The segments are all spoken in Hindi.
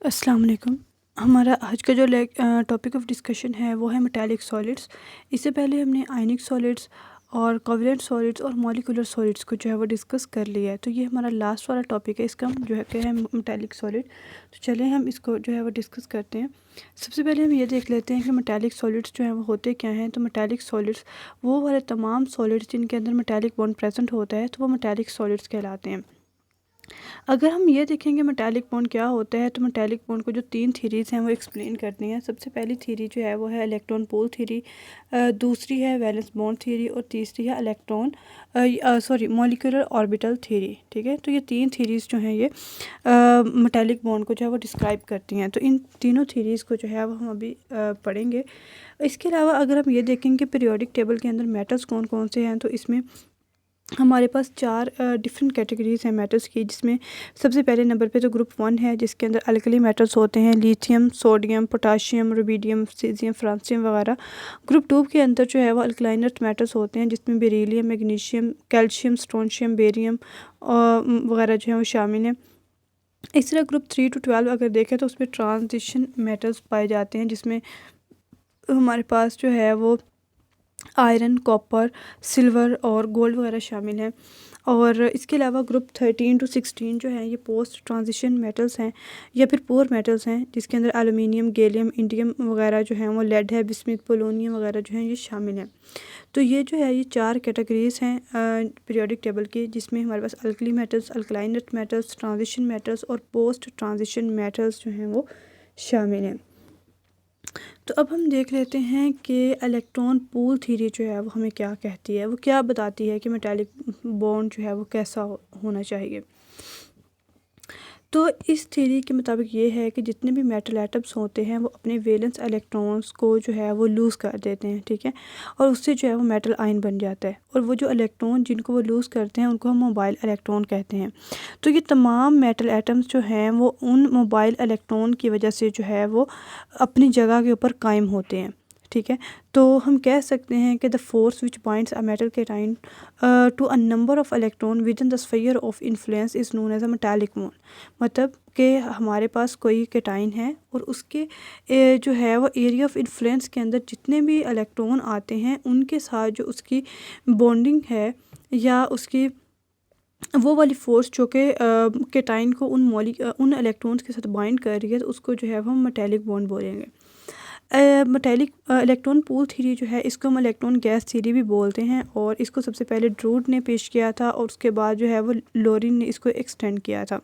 अस्सलाम वालेकुम। हमारा आज का जो टॉपिक ऑफ डिस्कशन है वो है मेटालिक सॉलिड्स। इससे पहले हमने आयनिक सॉलिड्स और कोवलेंट सॉलिड्स और मॉलिक्यूलर सॉलिड्स को जो है वो डिस्कस कर लिया है। तो ये हमारा लास्ट वाला टॉपिक है, इसका हम जो है क्या है मेटालिक सॉलिड। तो चलिए हम इसको जो है वो डिस्कस करते हैं। सबसे पहले हम ये देख लेते हैं कि मेटालिक सॉलिड्स जो हैं वो होते क्या हैं। तो मेटालिक सॉलिड्स वो वाले तमाम सॉलिड्स जिनके अंदर मेटालिक बॉन्ड प्रेजेंट होता है तो वो मेटालिक सॉलिड्स कहलाते हैं। अगर हम ये देखेंगे मेटालिक बॉन्ड क्या होता है, तो मेटालिक बॉन्ड को जो तीन थ्योरीज हैं वो एक्सप्लेन करनी है। सबसे पहली थ्योरी जो है वो है इलेक्ट्रॉन पूल थ्योरी, दूसरी है वैलेंस बॉन्ड थ्योरी और तीसरी है मॉलिक्यूलर ऑर्बिटल थ्योरी। ठीक है, तो ये तीन थ्योरीज जो हैं ये मेटालिक बॉन्ड को जो है वो डिस्क्राइब करती हैं। तो इन तीनों थ्योरीज को जो है वो हम अभी पढ़ेंगे। इसके अलावा अगर हम ये देखेंगे पीरियोडिक टेबल के अंदर मेटल्स कौन कौन से हैं, तो इसमें हमारे पास चार डिफरेंट कैटेगरीज हैं मेटल्स की, जिसमें सबसे पहले नंबर पे तो ग्रुप 1 है, जिसके अंदर अल्कली मेटल्स होते हैं lithium, sodium, potassium, rubidium, caesium, francium वगैरह। ग्रुप 2 के अंदर जो है वो अल्कलाइन अर्थ मेटल्स होते हैं, जिसमें beryllium, magnesium, calcium, strontium, barium वगैरह जो है वो शामिल हैं। इस तरह ग्रुप 3 to 12 अगर देखें तो उसमें ट्रांजिशन मेटल्स पाए जाते हैं, जिसमें हमारे पास जो है वो आयरन, कॉपर, सिल्वर और गोल्ड वगैरह शामिल हैं। और इसके अलावा ग्रुप 13 to 16 जो है ये पोस्ट ट्रांजिशन मेटल्स हैं या फिर पुअर मेटल्स हैं, जिसके अंदर एलुमिनियम, गैलियम, इंडियम वगैरह जो हैं वो, लेड है, बिस्मिथ, पोलोनियम वगैरह जो हैं ये शामिल हैं। तो ये जो है ये चार कैटेगरीज हैं पीरियोडिक टेबल की, जिसमें हमारे पास alkali metals, alkaline earth metals, transition metals और पोस्ट ट्रांजिशन मेटल्स जो हैं वो शामिल हैं। तो अब हम देख लेते हैं कि इलेक्ट्रॉन पूल थ्योरी जो है वो हमें क्या कहती है, वो क्या बताती है कि मेटालिक बॉन्ड जो है वो कैसा होना चाहिए। तो इस थ्योरी के मुताबिक ये है कि जितने भी मेटल एटम्स होते हैं वो अपने वैलेंस इलेक्ट्रॉन्स को जो है वो लूज़ कर देते हैं। ठीक है, और उससे जो है वो मेटल आयन बन जाता है, और वो जो इलेक्ट्रॉन जिनको वो लूज़ करते हैं उनको हम मोबाइल इलेक्ट्रॉन कहते हैं। तो ये तमाम मेटल एटम्स जो हैं वो उन मोबाइल इलेक्ट्रॉन की वजह से जो है वो अपनी जगह के ऊपर कायम होते हैं। ठीक है, तो हम कह सकते हैं कि the force which binds a metal cation to a number of electron within the sphere of influence is known as a metallic bond. मतलब कि हमारे पास कोई केटाइन है और उसके जो है वो एरिया ऑफ इन्फ्लुएंस के अंदर जितने भी इलेक्ट्रॉन आते हैं उनके साथ जो उसकी बॉन्डिंग है या उसकी वो वाली फोर्स जो कि केटाइन को उन इलेक्ट्रॉन्स के साथ बाइंड कर रही है, तो उसको जो है वो हम मेटालिक बॉन्ड बोलेंगे। मेटालिक इलेक्ट्रॉन पूल थ्योरी जो है इसको हम इलेक्ट्रॉन गैस थ्योरी भी बोलते हैं, और इसको सबसे पहले ड्रूड ने पेश किया था और उसके बाद जो है वो लोरिन ने इसको एक्सटेंड किया था।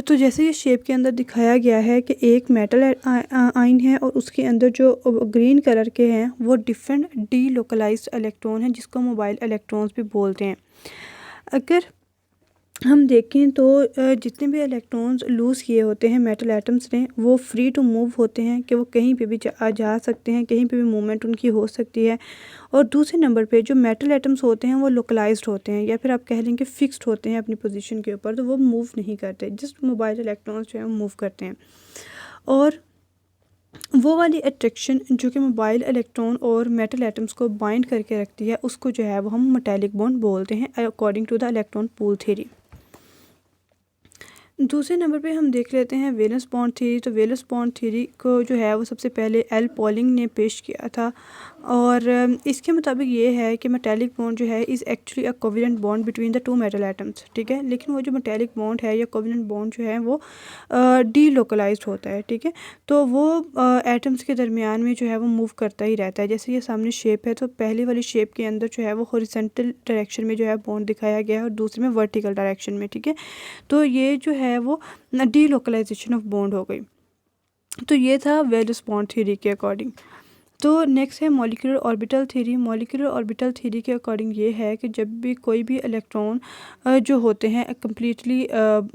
तो जैसे ये शेप के अंदर दिखाया गया है कि एक मेटल आयन है और उसके अंदर जो ग्रीन कलर के हैं वो डिफरेंट डी लोकलाइज्ड इलेक्ट्रॉन हैं, जिसको मोबाइल इलेक्ट्रॉन्स भी बोलते हैं। अगर हम देखें तो जितने भी इलेक्ट्रॉन्स लूज़ किए होते हैं मेटल एटम्स ने, वो फ्री टू मूव होते हैं कि वो कहीं पे भी जा सकते हैं, कहीं पे भी मूवमेंट उनकी हो सकती है। और दूसरे नंबर पे जो मेटल एटम्स होते हैं वो लोकलाइज्ड होते हैं, या फिर आप कह लें कि फिक्स्ड होते हैं अपनी पोजीशन के ऊपर, तो वो मूव नहीं करते, जस्ट मोबाइल इलेक्ट्रॉन्स जो है वो मूव करते हैं। और वो वाली अट्रैक्शन जो कि मोबाइल इलेक्ट्रॉन और मेटल एटम्स को बाइंड करके रखती है, उसको जो है वो हम मेटालिक बॉन्ड बोलते हैं according to the electron pool theory. दूसरे नंबर पे हम देख लेते हैं वैलेंस बॉन्ड थ्योरी। तो वैलेंस बॉन्ड थ्योरी को जो है वो सबसे पहले एल पॉलिंग ने पेश किया था, और इसके मुताबिक ये है कि मेटालिक बॉन्ड जो है is actually a covalent bond between the two metal atoms. ठीक है, लेकिन वो जो मेटालिक बॉन्ड है या कोवेलेंट बॉन्ड जो है वो डी लोकलाइज्ड होता है। ठीक है, तो वो एटम्स के दरमियान में जो है वो मूव करता ही रहता है। जैसे ये सामने शेप है, तो पहली वाली शेप के अंदर जो है वो हॉरिजॉन्टल डायरेक्शन में जो है बॉन्ड दिखाया गया है और दूसरे में वर्टिकल डायरेक्शन में। ठीक है, तो ये जो है वो डी लोकलाइजेशन ऑफ बॉन्ड हो गई। तो ये था वैलेंस बॉन्ड थ्योरी के अकॉर्डिंग। तो नेक्स्ट है molecular orbital theory. Molecular orbital theory के अकॉर्डिंग ये है कि जब भी कोई भी इलेक्ट्रॉन जो होते हैं कम्प्लीटली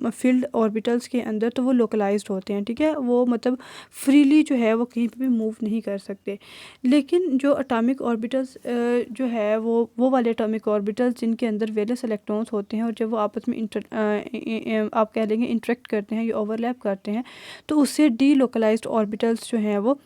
फिल्ड ऑर्बिटल्स के अंदर, तो वो लोकलाइज्ड होते हैं। ठीक है, वो मतलब फ्रीली जो है वो कहीं पे भी मूव नहीं कर सकते। लेकिन जो एटॉमिक ऑर्बिटल्स जो है वो वाले एटॉमिक ऑर्बिटल्स जिनके अंदर वैलेंस इलेक्ट्रॉन्स होते हैं, और जब वो आपस में आप कह लेंगे इंटरेक्ट करते हैं या ओवरलैप करते हैं, तो उससे डी लोकलाइज्ड ऑर्बिटल्स जो हैं वो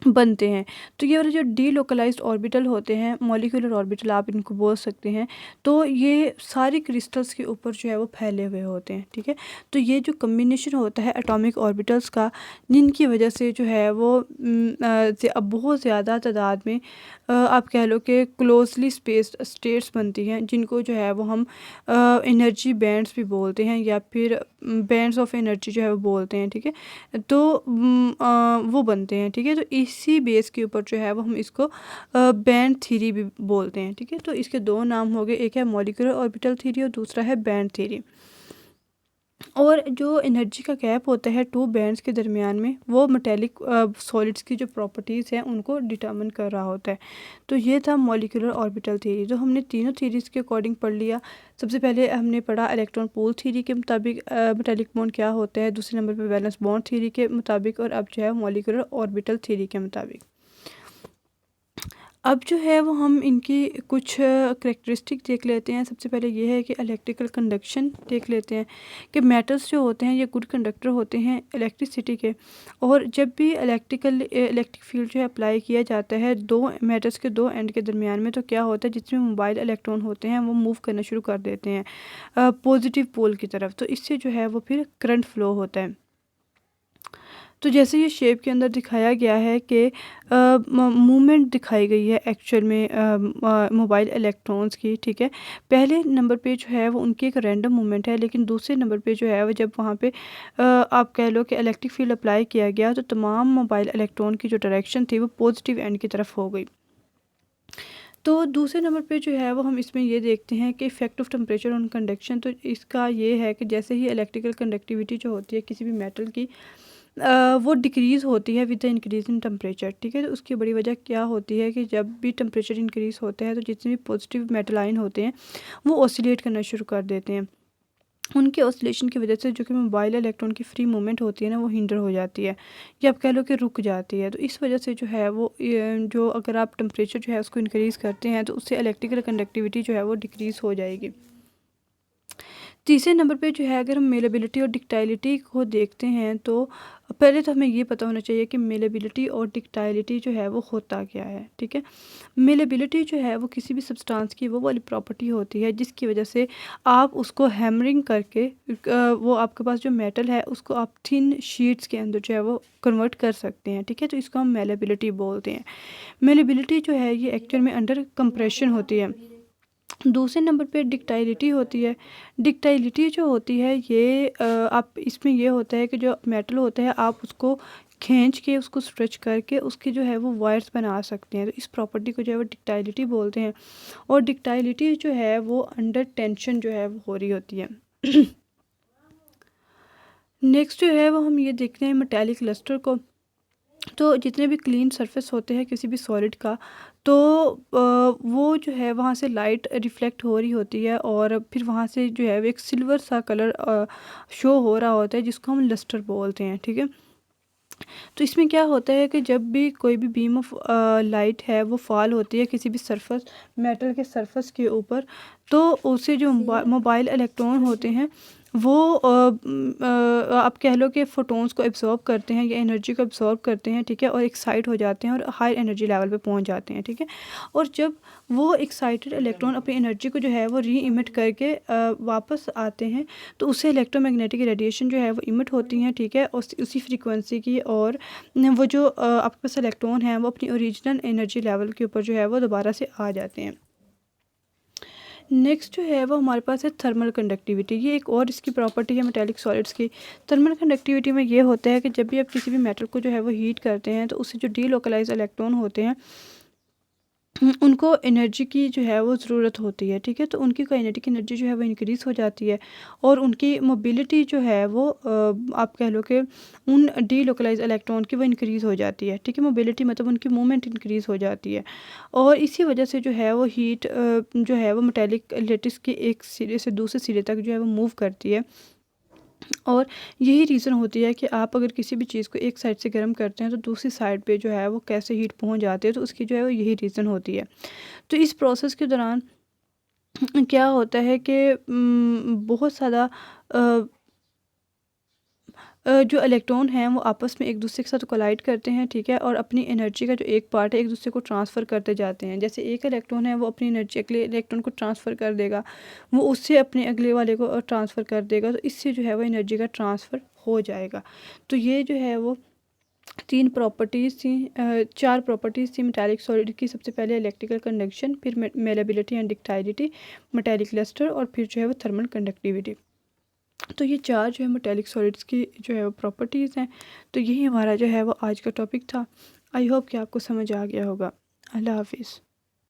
बनते हैं। तो ये वाले जो डीलोकलाइज्ड ऑर्बिटल होते हैं, मॉलिक्यूलर ऑर्बिटल आप इनको बोल सकते हैं, तो ये सारी क्रिस्टल्स के ऊपर जो है वो फैले हुए होते हैं, ठीक है। तो ये जो कम्बिनेशन होता है एटॉमिक ऑर्बिटल्स का, जिनकी वजह से जो है वो अब बहुत ज़्यादा तादाद में आप कह लो कि क्लोजली स्पेस्ड स्टेट्स बनती हैं, जिनको जो है वो हम एनर्जी बैंड्स भी बोलते हैं, या फिर बैंड्स ऑफ एनर्जी जो है वो बोलते हैं, ठीक है। तो वो बनते हैं, ठीक है। तो इसी बेस के ऊपर जो है वो हम इसको बैंड थ्योरी भी बोलते हैं, ठीक है। तो इसके दो नाम हो गए, एक है मॉलिक्यूलर ऑर्बिटल थ्योरी और दूसरा है बैंड थ्योरी। और जो एनर्जी का गैप होता है टू बैंड्स के दरमियान में, वो मेटेलिक सॉलिड्स की जो प्रॉपर्टीज़ हैं उनको डिटर्मिन कर रहा होता है। तो ये था मॉलिक्यूलर ऑर्बिटल थ्योरी। तो हमने तीनों थ्योरीज़ के अकॉर्डिंग पढ़ लिया। सबसे पहले हमने पढ़ा इलेक्ट्रॉन पूल थ्योरी के मुताबिक मेटेलिक बॉन्ड क्या होता है, दूसरे नंबर पर वैलेंस बॉन्ड थ्योरी के मुताबिक, और अब जो है मॉलिक्यूलर ऑर्बिटल थ्योरी के मुताबिक। अब जो है वो हम इनकी कुछ करैक्टरिस्टिक देख लेते हैं। सबसे पहले ये है कि इलेक्ट्रिकल कंडक्शन देख लेते हैं कि मेटल्स जो होते हैं ये गुड कंडक्टर होते हैं इलेक्ट्रिसिटी के। और जब भी इलेक्ट्रिक फील्ड जो है अप्लाई किया जाता है दो मेटल्स के दो एंड के दरमियान में, तो क्या होता है, जिसमें मोबाइल इलेक्ट्रॉन होते हैं वो मूव करना शुरू कर देते हैं पॉजिटिव पोल की तरफ। तो इससे जो है वो फिर करंट फ्लो होता है। तो जैसे ये शेप के अंदर दिखाया गया है कि मूवमेंट दिखाई गई है एक्चुअल में मोबाइल इलेक्ट्रॉन्स की, ठीक है। पहले नंबर पे जो है वो उनकी एक रैंडम मूवमेंट है, लेकिन दूसरे नंबर पे जो है वो जब वहाँ पे आप कह लो कि इलेक्ट्रिक फील्ड अप्लाई किया गया, तो तमाम मोबाइल इलेक्ट्रॉन की जो डायरेक्शन थी वो पॉजिटिव एंड की तरफ हो गई। तो दूसरे नंबर पे जो है वो हम इसमें ये देखते हैं कि effect of temperature on conduction. तो इसका ये है कि जैसे ही इलेक्ट्रिकल कंडक्टिविटी जो होती है किसी भी मेटल की, वो डिक्रीज़ होती है with the increase in temperature, ठीक है। तो उसकी बड़ी वजह क्या होती है कि जब भी टेम्परेचर इंक्रीज़ होता है तो जितने भी पॉजिटिव मेटल आयन होते हैं वो ऑसिलेट करना शुरू कर देते हैं। उनके ऑसिलेशन की वजह से जो कि मोबाइल इलेक्ट्रॉन की फ्री मूवमेंट होती है ना, वो हिंडर हो जाती है, या आप कह लो कि रुक जाती है। तो इस वजह से जो है वो जो अगर आप टेम्परेचर जो है उसको इंक्रीज़ करते हैं तो उससे इलेक्ट्रिकल कंडक्टिविटी जो है वो डिक्रीज़ हो जाएगी। तीसरे नंबर पे जो है अगर हम मेलेबिलिटी और डिक्टाइलिटी को देखते हैं, तो पहले तो हमें ये पता होना चाहिए कि मेलेबिलिटी और डिक्टाइलिटी जो है वो होता क्या है, ठीक है। मेलेबिलिटी जो है वो किसी भी सब्सटेंस की वो वाली प्रॉपर्टी होती है जिसकी वजह से आप उसको हैमरिंग करके वो आपके पास जो मेटल है उसको आप थिन शीट्स के अंदर जो है वो कन्वर्ट कर सकते हैं, ठीक है। तो इसको हम मेलेबिलिटी बोलते हैं। मेलेबिलिटी जो है ये एक्चुअल में अंडर कंप्रेशन होती है। दूसरे नंबर पे डिक्टाइलिटी होती है। डिक्टाइलिटी जो होती है ये आप इसमें ये होता है कि जो मेटल होता है आप उसको खींच के उसको स्ट्रेच करके उसकी जो है वो वायर्स बना सकते हैं। तो इस प्रॉपर्टी को जो है वो डिक्टाइलिटी बोलते हैं। और डिक्टाइलिटी जो है वो अंडर टेंशन जो है वो हो रही होती है। नेक्स्ट जो है वो हम ये देखते हैं मेटालिक लस्टर को। तो जितने भी क्लीन सरफेस होते हैं किसी भी सॉलिड का, तो वो जो है वहाँ से लाइट रिफ्लेक्ट हो रही होती है और फिर वहाँ से जो है वो एक सिल्वर सा कलर शो हो रहा होता है जिसको हम लस्टर बोलते हैं, ठीक है। तो इसमें क्या होता है कि जब भी कोई भी बीम ऑफ लाइट है वो फॉल होती है किसी भी सरफेस मेटल के सरफेस के ऊपर, तो उसे जो मोबाइल इलेक्ट्रॉन होते हैं वो आप कह लो कि फोटोन्स को एब्जॉर्ब करते हैं या एनर्जी को एब्जॉर्ब करते हैं, ठीक है, और एक्साइट हो जाते हैं और हाई एनर्जी लेवल पे पहुंच जाते हैं, ठीक है। और जब वो एक्साइटेड इलेक्ट्रॉन अपनी एनर्जी को जो है वो री इमिट करके वापस आते हैं, तो उससे इलेक्ट्रोमैग्नेटिक रेडिएशन जो है वो इमिट होती हैं, ठीक है, उसी फ्रीक्वेंसी की। और वो जो आपके पास इलेक्ट्रॉन है वो अपनी ओरिजिनल एनर्जी लेवल के ऊपर जो है वो दोबारा से आ जाते हैं। नेक्स्ट जो है वो हमारे पास है थर्मल कंडक्टिविटी। ये एक और इसकी प्रॉपर्टी है मेटेलिक सॉलिड्स की। थर्मल कंडक्टिविटी में ये होता है कि जब भी आप किसी भी मेटल को जो है वो हीट करते हैं तो उससे जो डीलोकलाइज इलेक्ट्रॉन होते हैं उनको एनर्जी की जो है वो ज़रूरत होती है, ठीक है। तो उनकी काइनेटिक एनर्जी जो है वो इंक्रीज़ हो जाती है और उनकी मोबिलिटी जो है वो आप कह लो कि उन डीलोकलाइज इलेक्ट्रॉन की वो इंक्रीज़ हो जाती है, ठीक है। मोबिलिटी मतलब उनकी मूवमेंट इंक्रीज़ हो जाती है और इसी वजह से जो है वो हीट जो है वो मेटेलिक लेटिस के एक सिरे से दूसरे सिरे तक जो है वो मूव करती है। और यही रीज़न होती है कि आप अगर किसी भी चीज़ को एक साइड से गर्म करते हैं तो दूसरी साइड पे जो है वो कैसे हीट पहुंच जाती है, तो उसकी जो है वो यही रीज़न होती है। तो इस प्रोसेस के दौरान क्या होता है कि बहुत ज़्यादा जो इलेक्ट्रॉन हैं वो आपस में एक दूसरे के साथ कोलाइड करते हैं, ठीक है, और अपनी एनर्जी का जो एक पार्ट है एक दूसरे को ट्रांसफ़र करते जाते हैं। जैसे एक इलेक्ट्रॉन है वो अपनी एनर्जी अगले इलेक्ट्रॉन को ट्रांसफ़र कर देगा, वो उससे अपने अगले वाले को ट्रांसफ़र कर देगा, तो इससे जो है वो एनर्जी का ट्रांसफ़र हो जाएगा। तो ये जो है वो 3 प्रॉपर्टीज़ थी, 4 प्रॉपर्टीज़ थी मेटालिक सॉलिड की। सबसे पहले इलेक्ट्रिकल कंडक्शन, फिर मेलेबिलिटी एंड डक्टाइलिटी, मेटालिक लस्टर, और फिर जो है वो थर्मल कंडक्टिविटी। तो ये 4 जो है मेटालिक सॉलिड्स की जो है वो प्रॉपर्टीज़ हैं। तो यही हमारा जो है वो आज का टॉपिक था। आई होप कि आपको समझ आ गया होगा। अल्लाह हाफ़िज़।